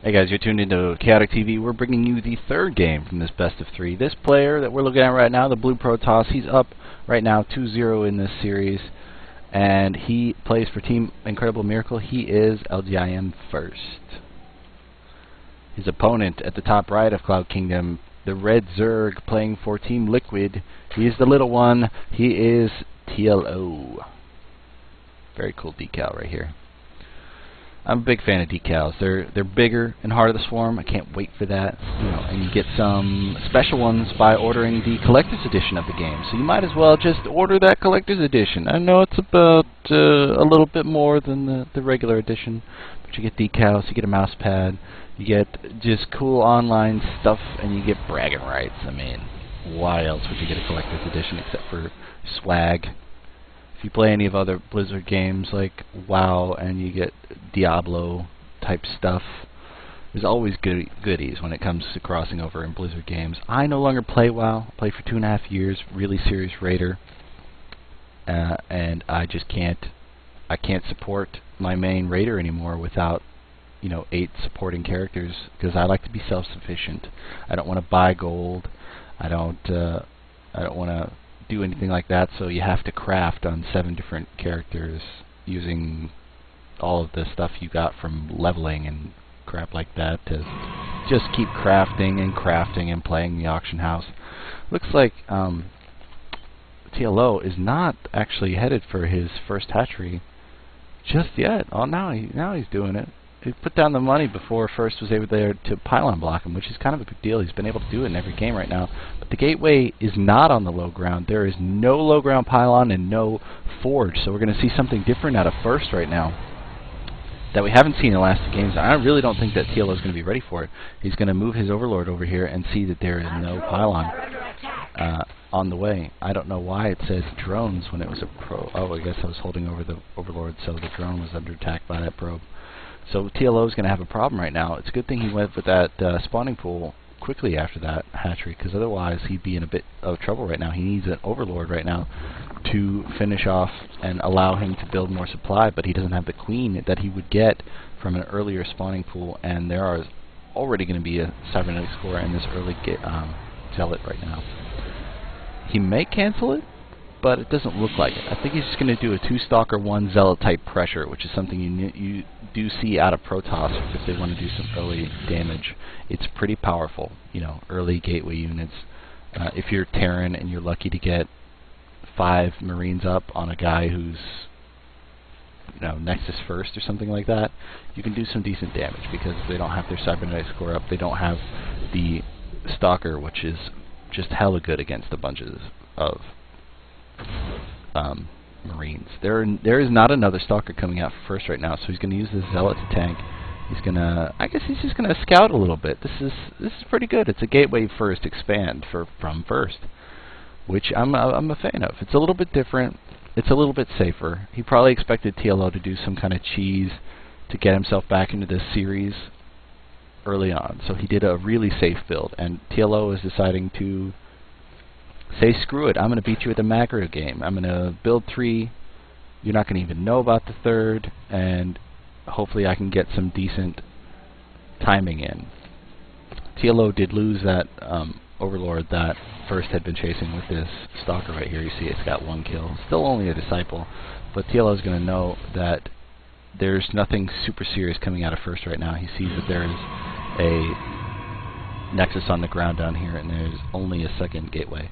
Hey guys, you're tuned into Chaotic TV. We're bringing you the third game from this best of three. This player that we're looking at right now, the Blue Protoss, he's up right now 2-0 in this series, and he plays for Team Incredible Miracle. He is LGIM first. His opponent at the top right of Cloud Kingdom, the Red Zerg, playing for Team Liquid. He is the little one. He is TLO. Very cool decal right here. I'm a big fan of decals. They're bigger and harder to swarm. I can't wait for that. You know, and you get some special ones by ordering the collector's edition of the game. So you might as well just order that collector's edition. I know it's about a little bit more than the regular edition, but you get decals, you get a mouse pad, you get just cool online stuff, and you get bragging rights. I mean, why else would you get a collector's edition except for swag? If you play any of other Blizzard games like WoW and you get Diablo type stuff, there's always goodies when it comes to crossing over in Blizzard games. I no longer play WoW. I played for 2.5 years, really serious raider, and I just can't support my main raider anymore without 8 supporting characters, because I like to be self-sufficient. I don't want to buy gold. I don't want to do anything like that, so you have to craft on 7 different characters using all of the stuff you got from leveling and crap like that to just keep crafting and playing the auction house. Looks like TLO is not actually headed for his first hatchery just yet. Oh, now he's doing it. He put down the money before First was able to pylon block him, which is kind of a big deal. He's been able to do it in every game right now. But the gateway is not on the low ground. There is no low ground pylon and no forge. So we're going to see something different out of First right now that we haven't seen in the last 2 games. I really don't think that TLO is going to be ready for it. He's going to move his Overlord over here and see that there is no pylon on the way. I don't know why it says drones when it was a probe. Oh, I guess I was holding over the Overlord, so the drone was under attack by that probe. So TLO is going to have a problem right now. It's a good thing he went with that spawning pool quickly after that hatchery, because otherwise he'd be in a bit of trouble right now. He needs an Overlord right now to finish off and allow him to build more supply, but he doesn't have the queen that he would get from an earlier spawning pool, and there are already going to be a cybernetic score in this early zealot right now. He may cancel it, but it doesn't look like it. I think he's just going to do a 2-stalker 1 zealot type pressure, which is something you do see out of Protoss if they want to do some early damage. It's pretty powerful, early gateway units. If you're Terran and you're lucky to get 5 Marines up on a guy who's Nexus first or something like that, you can do some decent damage because they don't have their cybernetic score up. They don't have the stalker, which is just hella good against a bunch of Marines. There is not another stalker coming out for First right now, so he's going to use this zealot to tank. He's gonna, I guess he's just gonna scout a little bit. This is pretty good. It's a gateway first expand from First, which I'm a fan of. It's a little bit different. It's a little bit safer. He probably expected TLO to do some kind of cheese to get himself back into this series early on, so he did a really safe build. And TLO is deciding to say, screw it, I'm going to beat you at the macro game. I'm going to build 3. You're not going to even know about the 3rd, and hopefully I can get some decent timing in. TLO did lose that Overlord that First had been chasing with this stalker right here. You see it's got 1 kill. Still only a disciple, but TLO is going to know that there's nothing super serious coming out of First right now. He sees that there is a Nexus on the ground down here, and there's only a 2nd gateway.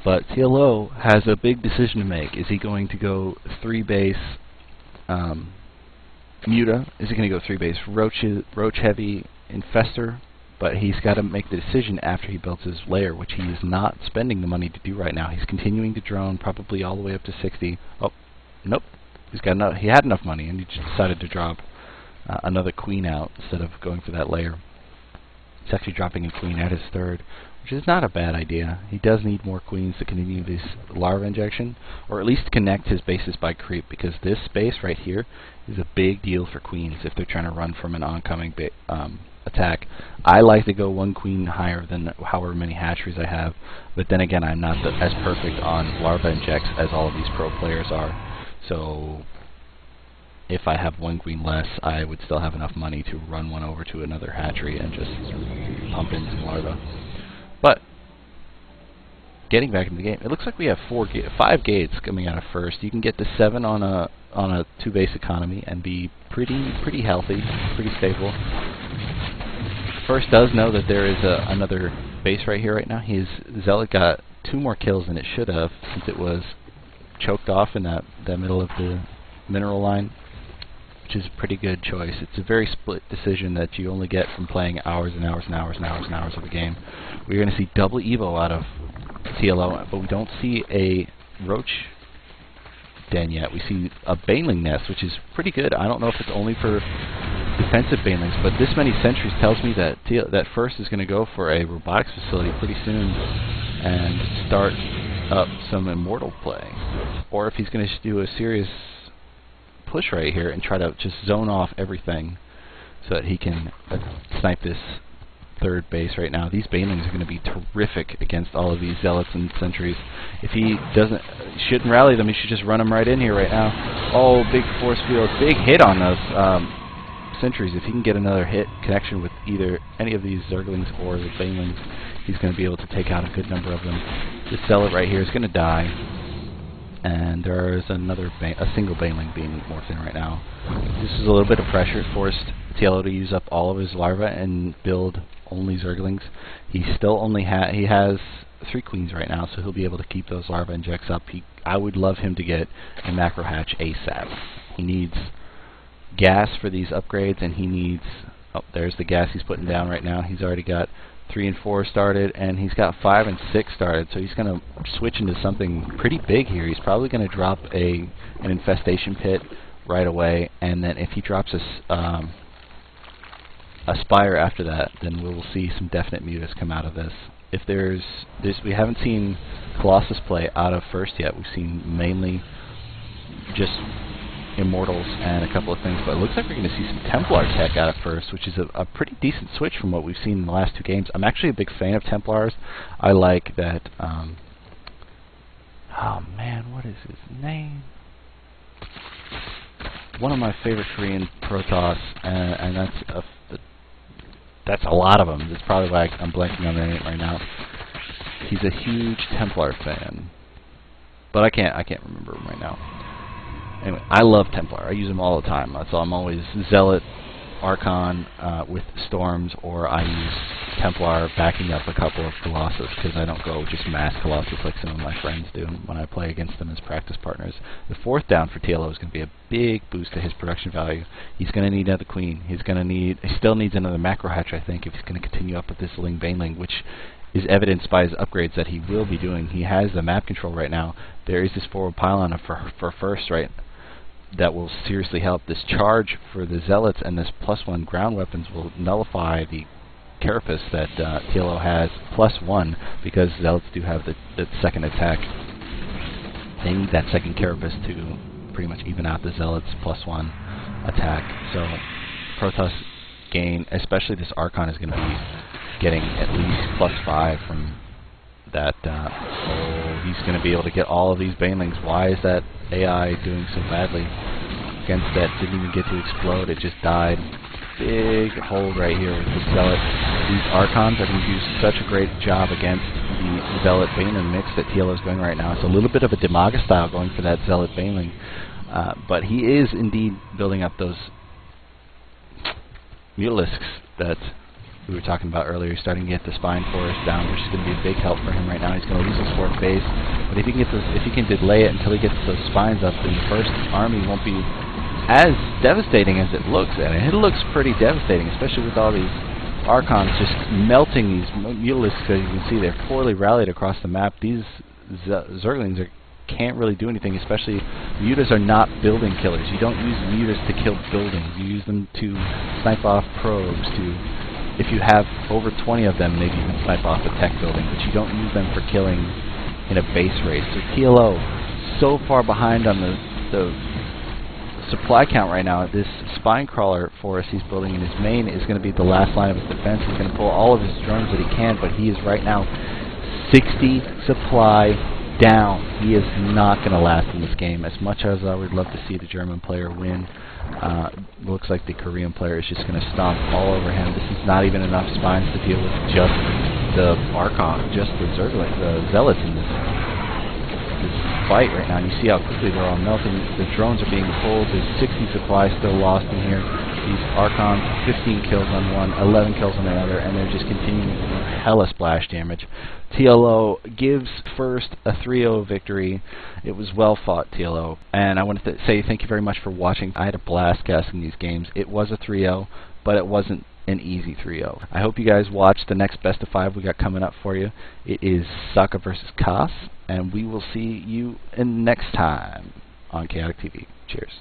But TLO has a big decision to make. Is he going to go 3-base Muta? Is he going to go 3-base Roach Heavy Infester? But he's got to make the decision after he builds his lair, which he is not spending the money to do right now. He's continuing to drone, probably all the way up to 60. Oh, nope. He had enough money, and he just decided to drop another queen out instead of going for that lair. He's actually dropping a queen at his 3rd, which is not a bad idea. He does need more queens to continue this larva injection, or at least connect his bases by creep, because this space right here is a big deal for queens if they're trying to run from an oncoming attack. I like to go 1 queen higher than however many hatcheries I have, but then again, I'm not as perfect on larva injects as all of these pro players are. So if I have one queen less, I would still have enough money to run one over to another hatchery and just pump in some larvae. But getting back into the game, it looks like we have 5 gates coming out of first. You can get to 7 on a 2-base economy and be pretty healthy, pretty stable. First does know that there is another base right here right now. His Zealot got 2 more kills than it should have, since it was choked off in that middle of the mineral line, which is a pretty good choice. It's a very split decision that you only get from playing hours and hours and hours and hours and hours of a game. We're going to see double Evo out of TLO, but we don't see a roach den yet. We see a baneling nest, which is pretty good. I don't know if it's only for defensive banelings, but this many sentries tells me that that first is going to go for a robotics facility pretty soon and start up some immortal play. Or if he's going to do a serious push right here and try to just zone off everything so that he can snipe this third base right now. These banelings are going to be terrific against all of these zealots and sentries. If he shouldn't rally them, he should just run them right in here right now. Oh, big force field, big hit on those sentries. If he can get another hit connection with either any of these zerglings or the banelings, he's going to be able to take out a good number of them. This zealot right here is going to die, and there's a single baneling being morphed in right now. This is a little bit of pressure. It forced TLO to use up all of his larvae and build only zerglings. He still only he has 3 queens right now, so he'll be able to keep those larvae injects up. I would love him to get a macro hatch ASAP. He needs gas for these upgrades, and he needs, oh, there's the gas he's putting down right now. He's already got 3 and 4 started, and he's got 5 and 6 started, so he's going to switch into something pretty big here. He's probably going to drop an infestation pit right away, and then if he drops a spire after that, then we will see some definite mutas come out of this. If there's this, we haven't seen Colossus play out of first yet. We've seen mainly just Immortals and a couple of things, but it looks like we're going to see some Templar tech out of first, which is a pretty decent switch from what we've seen in the last 2 games. I'm actually a big fan of Templars. I like that, oh man, what is his name? One of my favorite Korean Protoss, and that's a lot of them. That's probably why I'm blanking on their name right now. He's a huge Templar fan, but I can't remember him right now. Anyway, I love Templar. I use them all the time. So I'm always Zealot, Archon with Storms, or I use Templar backing up a couple of Colossus, because I don't go just mass Colossus like some of my friends do when I play against them as practice partners. The 4th down for TLO is going to be a big boost to his production value. He's going to need another queen. He still needs another macro hatch, I think, if he's going to continue up with this Ling Baneling, which is evidenced by his upgrades that he will be doing. He has the map control right now. There is this forward pylon for first, right? That will seriously help. This charge for the Zealots and this +1 ground weapons will nullify the Carapace that TLO has +1, because Zealots do have the second attack. They need that second Carapace to pretty much even out the Zealots +1 attack. So Protoss gain, especially this Archon, is going to be getting at least +5 from that. Oh, he's going to be able to get all of these banelings. Why is that AI doing so badly against that? Didn't even get to explode. It just died. Big hold right here with the Zealot. These Archons are going to do such a great job against the Zealot Baneling mix that TLO is going right now. It's a little bit of a Demaga style going for that Zealot Baneling, but he is indeed building up those Mutalisks that we were talking about earlier. He's starting to get the Spine Forest down, which is going to be a big help for him right now. He's going to lose his 4th base, but if he can delay it until he gets those spines up, then the first army won't be as devastating as it looks. And it looks pretty devastating, especially with all these Archons just melting these Mutalisks. As you can see, they're poorly rallied across the map. These Zerglings can't really do anything, especially mutas are not building killers. You don't use mutas to kill buildings. You use them to snipe off probes, if you have over 20 of them, maybe you can snipe off a tech building, but you don't use them for killing in a base race. So TLO, so far behind on the supply count right now. This spine crawler forest he's building in his main is going to be the last line of his defense. He's going to pull all of his drones that he can, but he is right now 60 supply down. He is not going to last in this game. As much as I would love to see the German player win, Looks like the Korean player is just going to stomp all over him. This is not even enough spines to deal with just the Archon, just the Zealots in this fight right now. And you see how quickly they're all melting. The drones are being pulled. There's 60 supplies still lost in here. These Archons, 15 kills on one, 11 kills on the other, and they're just continuing hella splash damage. TLO gives first a 3-0 victory. It was well fought, TLO. And I wanted to say thank you very much for watching. I had a blast casting these games. It was a 3-0, but it wasn't an easy 3-0. I hope you guys watch the next best of 5 we got coming up for you. It is Sokka versus Kas, and we will see you in next time on Chaotic TV. Cheers.